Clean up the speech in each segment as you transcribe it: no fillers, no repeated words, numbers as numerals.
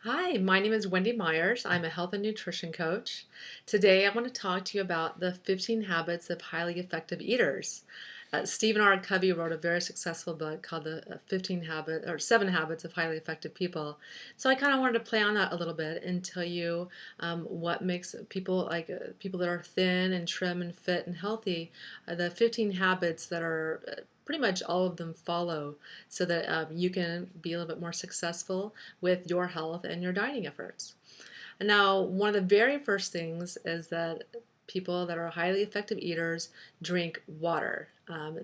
Hi, my name is Wendy Myers. I'm a health and nutrition coach. Today, I want to talk to you about the 15 habits of highly effective eaters. Stephen R. Covey wrote a very successful book called the 15 Habits or 7 Habits of Highly Effective People. So I kind of wanted to play on that a little bit and tell you what makes people people that are thin and trim and fit and healthy, the 15 habits that are pretty much all of them follow so that you can be a little bit more successful with your health and your dieting efforts. And now, one of the very first things is that people that are highly effective eaters drink water.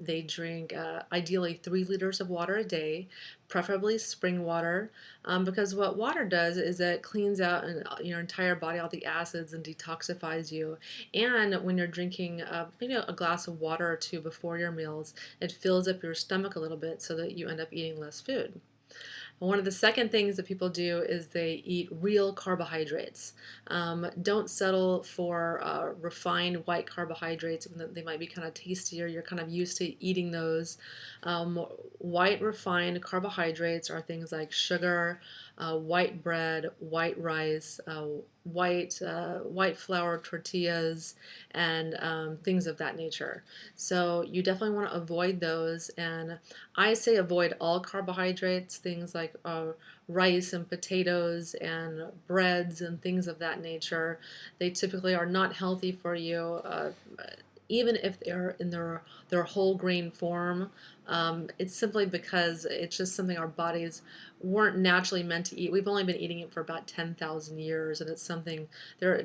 They drink ideally 3 liters of water a day, preferably spring water, because what water does is that it cleans out your entire body, all the acids, and detoxifies you. And when you're drinking maybe a glass of water or two before your meals, it fills up your stomach a little bit so that you end up eating less food. One of the second things that people do is they eat real carbohydrates. Don't settle for refined white carbohydrates, even though they might be kind of tastier. You're kind of used to eating those. White refined carbohydrates are things like sugar, white bread, white rice, white flour tortillas, and things of that nature. So you definitely want to avoid those. And I say avoid all carbohydrates, things like rice and potatoes and breads and things of that nature. They typically are not healthy for you. Even if they're in their whole grain form, it's simply because it's just something our bodies weren't naturally meant to eat. We've only been eating it for about 10,000 years, and it's something,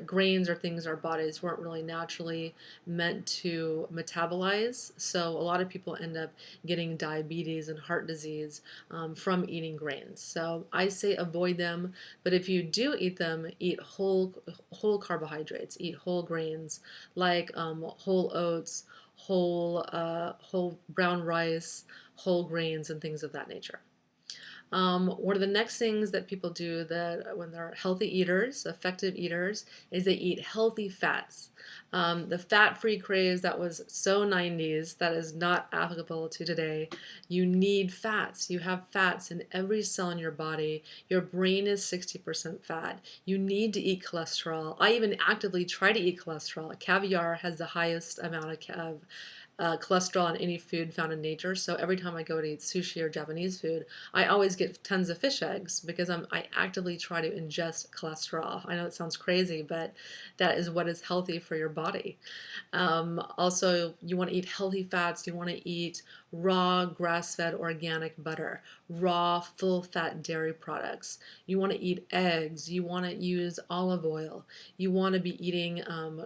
grains are things our bodies weren't really naturally meant to metabolize. So a lot of people end up getting diabetes and heart disease from eating grains. So I say avoid them, but if you do eat them, eat whole carbohydrates, eat whole grains like whole oats, whole brown rice, whole grains, and things of that nature. One of the next things that people do that when they're healthy eaters, effective eaters, is they eat healthy fats. The fat-free craze that was so 90s, that is not applicable to today. You need fats. You have fats in every cell in your body. Your brain is 60% fat. You need to eat cholesterol. I even actively try to eat cholesterol. Caviar has the highest amount of cholesterol in any food found in nature. So every time I go to eat sushi or Japanese food, I always get tons of fish eggs because I actively try to ingest cholesterol. I know it sounds crazy, but that is what is healthy for your body. Also, you want to eat healthy fats. You want to eat raw, grass-fed, organic butter, raw, full-fat dairy products. You want to eat eggs. You want to use olive oil. You want to be eating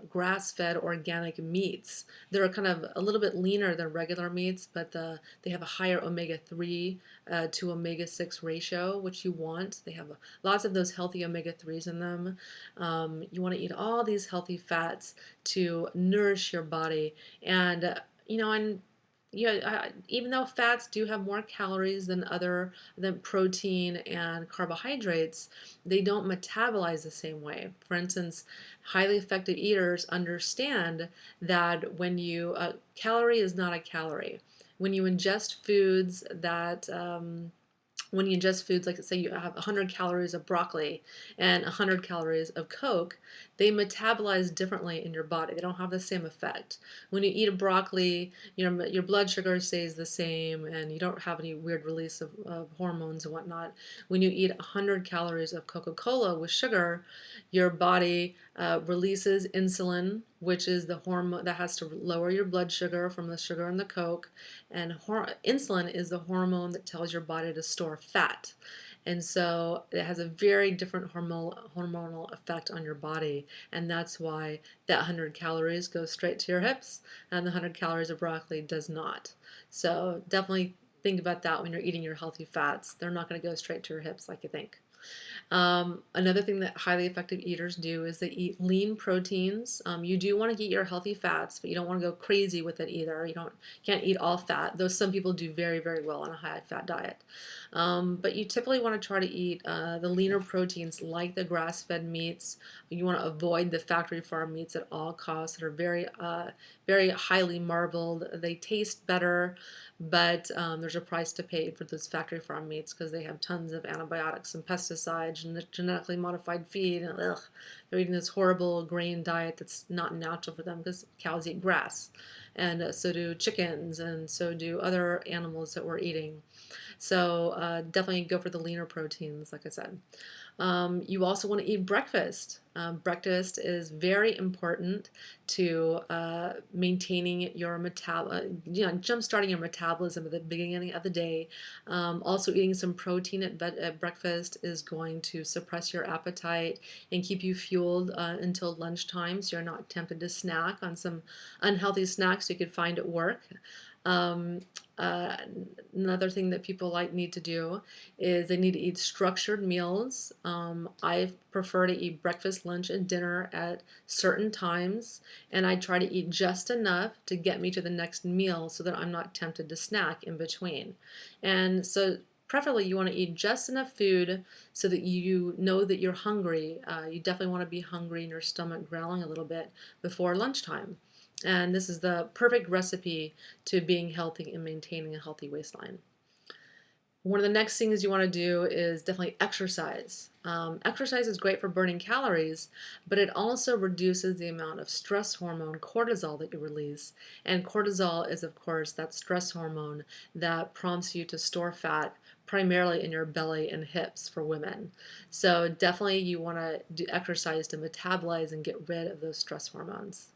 grass-fed, organic meats. They're kind of a little bit leaner than regular meats, but they have a higher omega-3 to omega-6 ratio, which you want. They have lots of those healthy omega-3s in them. You want to eat all these healthy fats to nourish your body. And, even though fats do have more calories than protein and carbohydrates, they don't metabolize the same way. For instance, highly effective eaters understand that calorie is not a calorie. When you ingest foods that when you ingest foods like, say you have 100 calories of broccoli and 100 calories of Coke, they metabolize differently in your body. They don't have the same effect. When you eat a broccoli, your blood sugar stays the same and you don't have any weird release of hormones and whatnot. When you eat 100 calories of Coca-Cola with sugar, your body releases insulin, which is the hormone that has to lower your blood sugar from the sugar in the Coke. And insulin is the hormone that tells your body to store fat. And so it has a very different hormonal effect on your body. And that's why that 100 calories goes straight to your hips and the 100 calories of broccoli does not. So definitely think about that when you're eating your healthy fats. They're not going to go straight to your hips like you think. Another thing that highly effective eaters do is they eat lean proteins. You do want to eat your healthy fats, but you don't want to go crazy with it either. Can't eat all fat, though some people do very, very well on a high fat diet. But you typically want to try to eat the leaner proteins like the grass-fed meats. You want to avoid the factory farm meats at all costs that are very highly marbled. They taste better, but there's a price to pay for those factory farm meats because they have tons of antibiotics and pesticides pesticides and genetically modified feed, and they're eating this horrible grain diet that's not natural for them because cows eat grass, and so do chickens, and so do other animals that we're eating. So definitely go for the leaner proteins, like I said. You also want to eat breakfast. Breakfast is very important to maintaining your jump starting your metabolism at the beginning of the day. Also, eating some protein at breakfast is going to suppress your appetite and keep you fueled until lunchtime, so you're not tempted to snack on some unhealthy snacks you could find at work. Um, uh, Another thing that people need to do is they need to eat structured meals. I prefer to eat breakfast, lunch, and dinner at certain times, and I try to eat just enough to get me to the next meal so that I'm not tempted to snack in between. And so preferably you want to eat just enough food so that you know that you're hungry. You definitely want to be hungry and your stomach growling a little bit before lunchtime. And this is the perfect recipe to being healthy and maintaining a healthy waistline. One of the next things you want to do is definitely exercise. Exercise is great for burning calories, but it also reduces the amount of stress hormone cortisol that you release. And cortisol is, of course, that stress hormone that prompts you to store fat primarily in your belly and hips for women. So definitely you want to do exercise to metabolize and get rid of those stress hormones.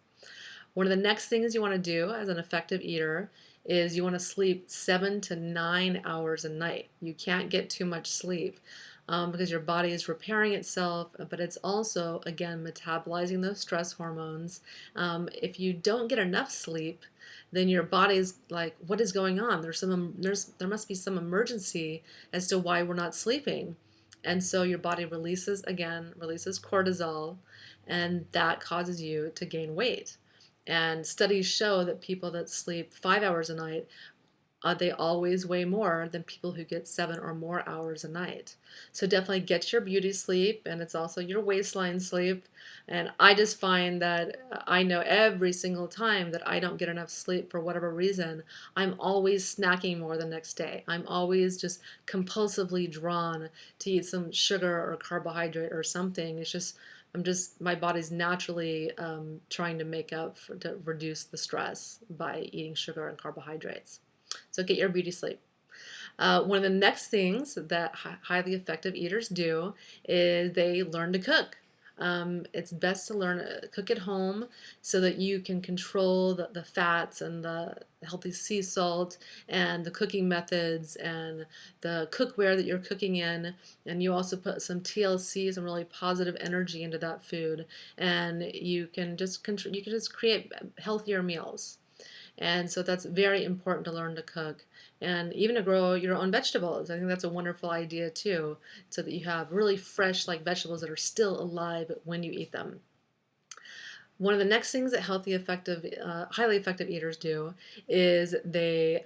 One of the next things you want to do as an effective eater is you want to sleep 7 to 9 hours a night. You can't get too much sleep because your body is repairing itself, but it's also, again, metabolizing those stress hormones. If you don't get enough sleep, then your body's like, what is going on? There must be some emergency as to why we're not sleeping. And so your body releases cortisol, and that causes you to gain weight. And studies show that people that sleep 5 hours a night, they always weigh more than people who get 7 or more hours a night. So definitely get your beauty sleep, and it's also your waistline sleep. And I just find that I know every single time that I don't get enough sleep for whatever reason, I'm always snacking more the next day. I'm always just compulsively drawn to eat some sugar or carbohydrate or something. My body's naturally trying to make up to reduce the stress by eating sugar and carbohydrates. So get your beauty sleep. One of the next things that highly effective eaters do is they learn to cook. It's best to learn to cook at home so that you can control the fats and the healthy sea salt and the cooking methods and the cookware that you're cooking in. And you also put some TLC, some really positive energy into that food, and you can just create healthier meals. And so that's very important to learn to cook and even to grow your own vegetables. I think that's a wonderful idea too, so that you have really fresh vegetables that are still alive when you eat them. One of the next things that highly effective eaters do is they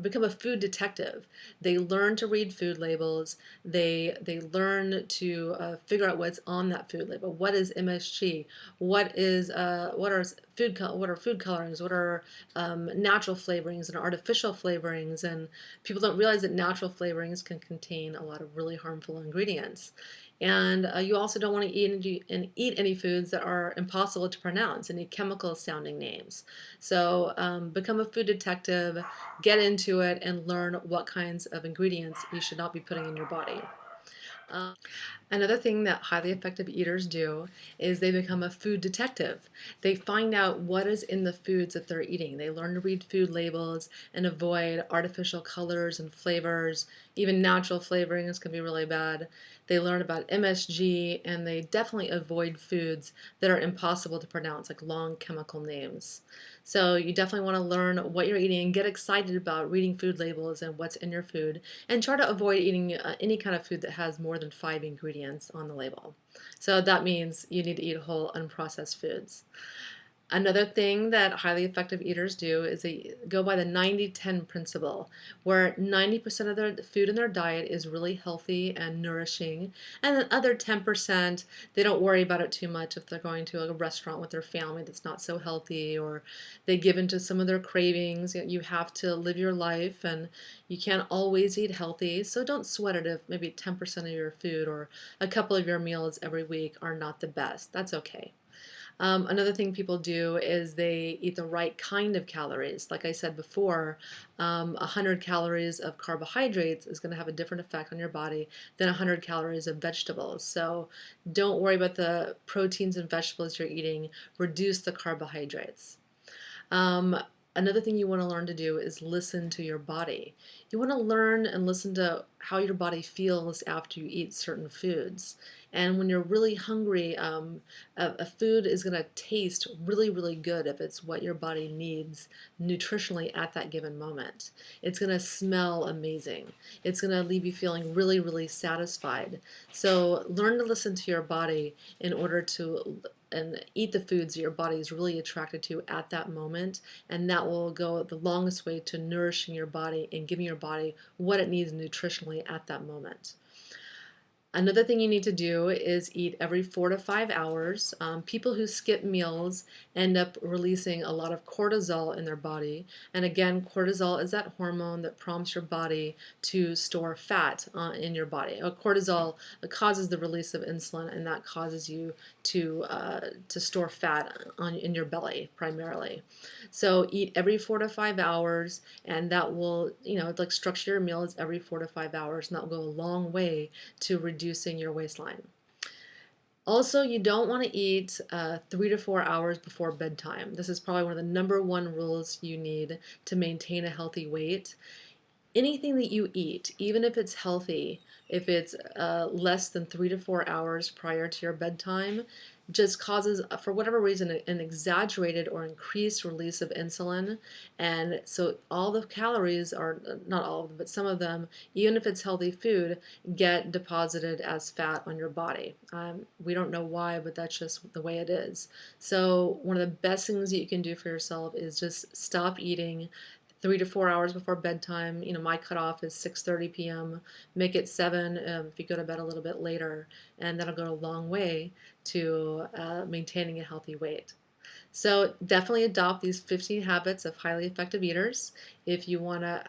become a food detective. They learn to read food labels. They learn to figure out what's on that food label. What is MSG? What are food colorings? What are natural flavorings and artificial flavorings? And people don't realize that natural flavorings can contain a lot of really harmful ingredients. And you also don't want to eat any foods that are impossible to pronounce, any chemical sounding names. So become a food detective, get into it, and learn what kinds of ingredients you should not be putting in your body. Um, Another thing that highly effective eaters do is they become a food detective. They find out what is in the foods that they're eating. They learn to read food labels and avoid artificial colors and flavors. Even natural flavorings can be really bad. They learn about MSG, and they definitely avoid foods that are impossible to pronounce, like long chemical names. So you definitely want to learn what you're eating and get excited about reading food labels and what's in your food, and try to avoid eating any kind of food that has more than 5 ingredients on the label. So that means you need to eat whole, unprocessed foods. Another thing that highly effective eaters do is they go by the 90-10 principle, where 90% of their food in their diet is really healthy and nourishing, and the other 10%, they don't worry about it too much if they're going to a restaurant with their family that's not so healthy, or they give into some of their cravings. You have to live your life, and you can't always eat healthy, so don't sweat it if maybe 10% of your food or a couple of your meals every week are not the best. That's okay. Another thing people do is they eat the right kind of calories. Like I said before, 100 calories of carbohydrates is going to have a different effect on your body than 100 calories of vegetables. So don't worry about the proteins and vegetables you're eating. Reduce the carbohydrates. Um, Another thing you want to learn to do is listen to your body. You want to learn and listen to how your body feels after you eat certain foods. And when you're really hungry, a food is going to taste really, really good if it's what your body needs nutritionally at that given moment. It's going to smell amazing. It's going to leave you feeling really, really satisfied. So learn to listen to your body in order to and eat the foods that your body is really attracted to at that moment, and that will go the longest way to nourishing your body and giving your body what it needs nutritionally at that moment. Another thing you need to do is eat every 4 to 5 hours. People who skip meals end up releasing a lot of cortisol in their body. And again, cortisol is that hormone that prompts your body to store fat in your body. Cortisol causes the release of insulin, and that causes you to store fat in your belly primarily. So eat every 4 to 5 hours, and that will, like structure your meals every 4 to 5 hours, and that will go a long way to reducing your waistline. Also, you don't want to eat 3 to 4 hours before bedtime. This is probably one of the number one rules you need to maintain a healthy weight. Anything that you eat, even if it's healthy, if it's less than 3 to 4 hours prior to your bedtime, just causes, for whatever reason, an exaggerated or increased release of insulin. And so all the calories are, not all of them, but some of them, even if it's healthy food, get deposited as fat on your body. We don't know why, but that's just the way it is. So one of the best things that you can do for yourself is just stop eating 3 to 4 hours before bedtime. My cutoff is 6:30 p.m. Make it 7 if you go to bed a little bit later, and that'll go a long way to maintaining a healthy weight. So definitely adopt these 15 habits of highly effective eaters if you want to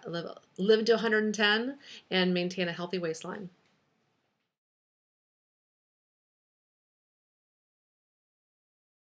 live to 110 and maintain a healthy waistline.